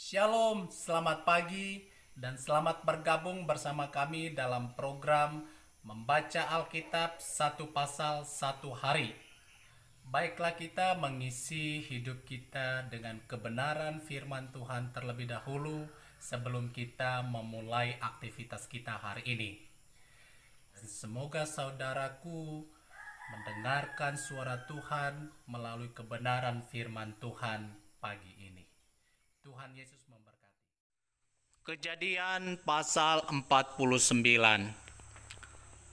Shalom, selamat pagi dan selamat bergabung bersama kami dalam program Membaca Alkitab satu pasal satu hari. Baiklah kita mengisi hidup kita dengan kebenaran firman Tuhan terlebih dahulu sebelum kita memulai aktivitas kita hari ini. Dan semoga saudaraku mendengarkan suara Tuhan melalui kebenaran firman Tuhan pagi ini. Tuhan Yesus memberkati. Kejadian pasal 49.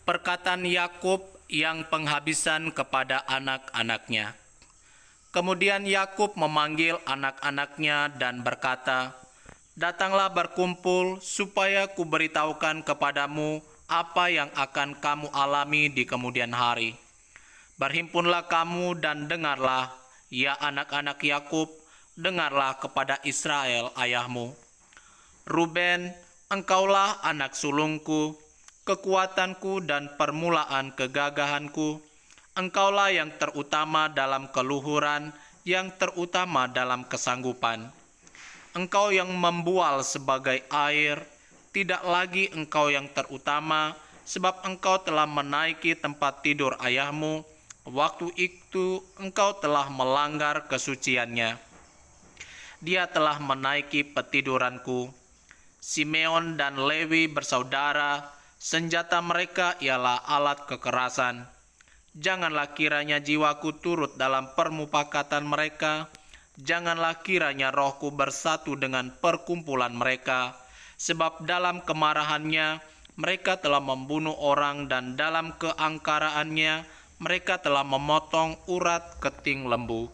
Perkataan Yakub yang penghabisan kepada anak-anaknya. Kemudian Yakub memanggil anak-anaknya dan berkata, "Datanglah berkumpul supaya kuberitahukan kepadamu apa yang akan kamu alami di kemudian hari. Berhimpunlah kamu dan dengarlah, ya anak-anak Yakub, dengarlah kepada Israel ayahmu. Ruben, engkaulah anak sulungku, kekuatanku dan permulaan kegagahanku. Engkaulah yang terutama dalam keluhuran, yang terutama dalam kesanggupan. Engkau yang membual sebagai air, tidak lagi engkau yang terutama, sebab engkau telah menaiki tempat tidur ayahmu. Waktu itu engkau telah melanggar kesuciannya. Dia telah menaiki petiduranku. Simeon dan Lewi bersaudara, senjata mereka ialah alat kekerasan. Janganlah kiranya jiwaku turut dalam permupakatan mereka, janganlah kiranya rohku bersatu dengan perkumpulan mereka, sebab dalam kemarahannya mereka telah membunuh orang dan dalam keangkaraannya mereka telah memotong urat keting lembu.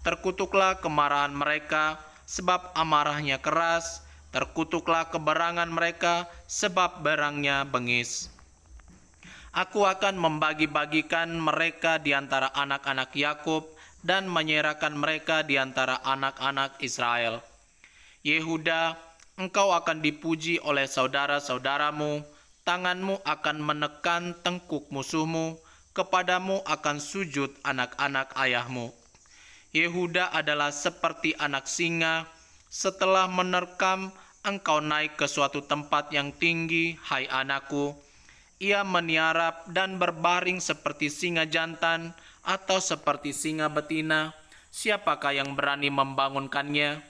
Terkutuklah kemarahan mereka, sebab amarahnya keras. Terkutuklah keberangan mereka, sebab berangnya bengis. Aku akan membagi-bagikan mereka di antara anak-anak Yakub dan menyerahkan mereka di antara anak-anak Israel. Yehuda, engkau akan dipuji oleh saudara-saudaramu, tanganmu akan menekan tengkuk musuhmu, kepadamu akan sujud anak-anak ayahmu. Yehuda adalah seperti anak singa, setelah menerkam, engkau naik ke suatu tempat yang tinggi, hai anakku. Ia meniarap dan berbaring seperti singa jantan atau seperti singa betina. Siapakah yang berani membangunkannya?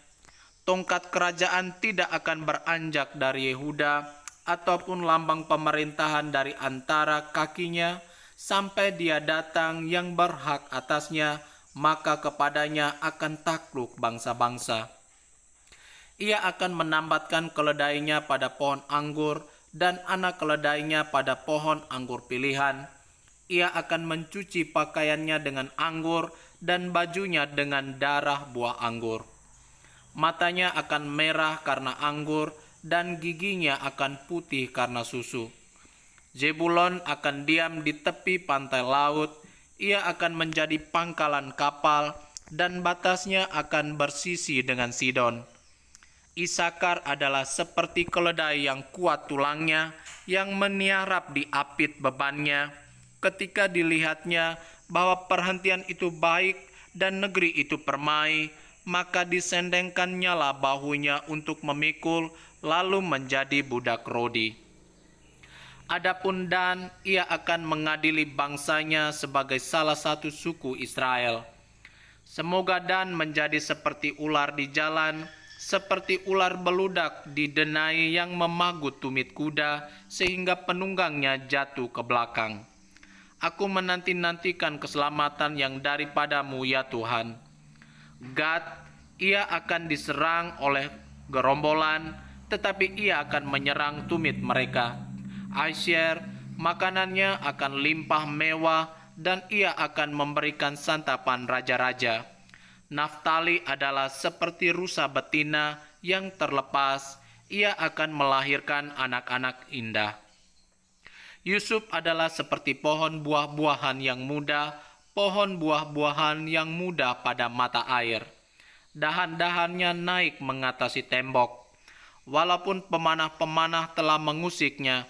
Tongkat kerajaan tidak akan beranjak dari Yehuda, ataupun lambang pemerintahan dari antara kakinya, sampai dia datang yang berhak atasnya, maka kepadanya akan takluk bangsa-bangsa. Ia akan menambatkan keledainya pada pohon anggur dan anak keledainya pada pohon anggur pilihan. Ia akan mencuci pakaiannya dengan anggur dan bajunya dengan darah buah anggur. Matanya akan merah karena anggur dan giginya akan putih karena susu. Zebulon akan diam di tepi pantai laut. Ia akan menjadi pangkalan kapal dan batasnya akan bersisi dengan Sidon. Isakar adalah seperti keledai yang kuat tulangnya, yang meniarap di apit bebannya. Ketika dilihatnya bahwa perhentian itu baik dan negeri itu permai, maka disendengkannya lah bahunya untuk memikul, lalu menjadi budak rodi. Adapun Dan, ia akan mengadili bangsanya sebagai salah satu suku Israel. Semoga Dan menjadi seperti ular di jalan, seperti ular beludak di denai yang memagut tumit kuda, sehingga penunggangnya jatuh ke belakang. Aku menanti-nantikan keselamatan yang daripadamu, ya Tuhan. Gad, ia akan diserang oleh gerombolan, tetapi ia akan menyerang tumit mereka. Asyer, makanannya akan limpah mewah, dan ia akan memberikan santapan raja-raja. Naftali adalah seperti rusa betina yang terlepas, ia akan melahirkan anak-anak indah. Yusuf adalah seperti pohon buah-buahan yang muda, pohon buah-buahan yang muda pada mata air. Dahan-dahannya naik mengatasi tembok. Walaupun pemanah-pemanah telah mengusiknya,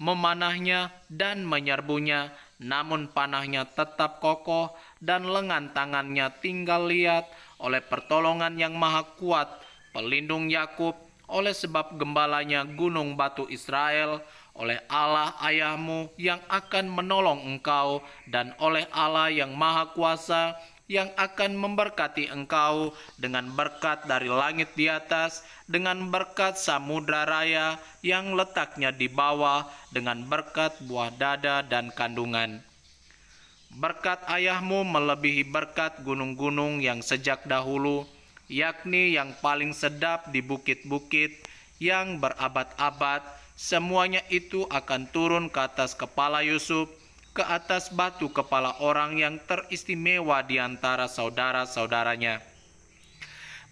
memanahnya dan menyerbunya, namun panahnya tetap kokoh dan lengan tangannya tinggal liat oleh pertolongan yang maha kuat pelindung Yakub, oleh sebab gembalanya gunung batu Israel, oleh Allah ayahmu yang akan menolong engkau, dan oleh Allah yang Maha Kuasa yang akan memberkati engkau dengan berkat dari langit di atas, dengan berkat samudra raya yang letaknya di bawah, dengan berkat buah dada dan kandungan. Berkat ayahmu melebihi berkat gunung-gunung yang sejak dahulu, yakni yang paling sedap di bukit-bukit yang berabad-abad. Semuanya itu akan turun ke atas kepala Yusuf, ke atas batu kepala orang yang teristimewa di antara saudara-saudaranya.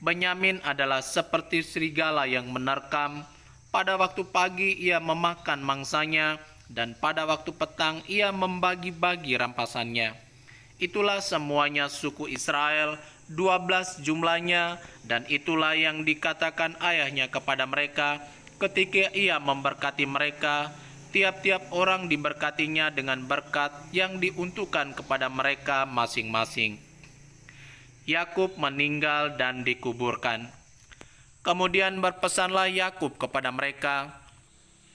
Benyamin adalah seperti serigala yang menerkam. Pada waktu pagi ia memakan mangsanya, dan pada waktu petang ia membagi-bagi rampasannya. Itulah semuanya suku Israel, 12 jumlahnya, dan itulah yang dikatakan ayahnya kepada mereka ketika ia memberkati mereka. Tiap-tiap orang diberkatinya dengan berkat yang diuntukkan kepada mereka masing-masing. Yakub meninggal dan dikuburkan. Kemudian berpesanlah Yakub kepada mereka,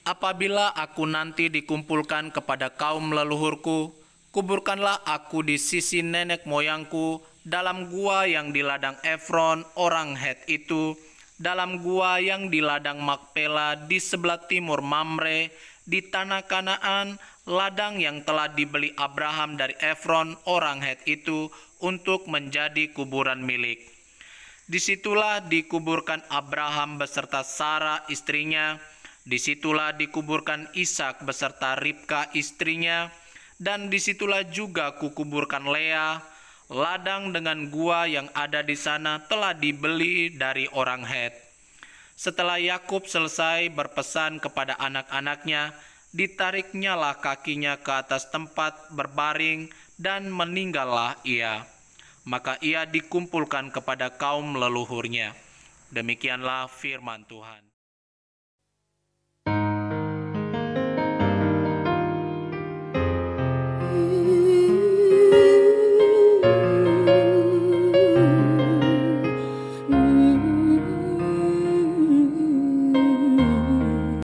"Apabila aku nanti dikumpulkan kepada kaum leluhurku, kuburkanlah aku di sisi nenek moyangku, dalam gua yang di ladang Efron orang Het itu, dalam gua yang di ladang Makpela di sebelah timur Mamre, di tanah Kanaan, ladang yang telah dibeli Abraham dari Efron orang Het itu untuk menjadi kuburan milik. Disitulah dikuburkan Abraham beserta Sarah istrinya, disitulah dikuburkan Ishak beserta Ribka istrinya, dan disitulah juga kukuburkan Lea. Ladang dengan gua yang ada di sana telah dibeli dari orang Het." Setelah Yakub selesai berpesan kepada anak-anaknya, ditariknyalah kakinya ke atas tempat berbaring dan meninggallah ia. Maka ia dikumpulkan kepada kaum leluhurnya. Demikianlah firman Tuhan.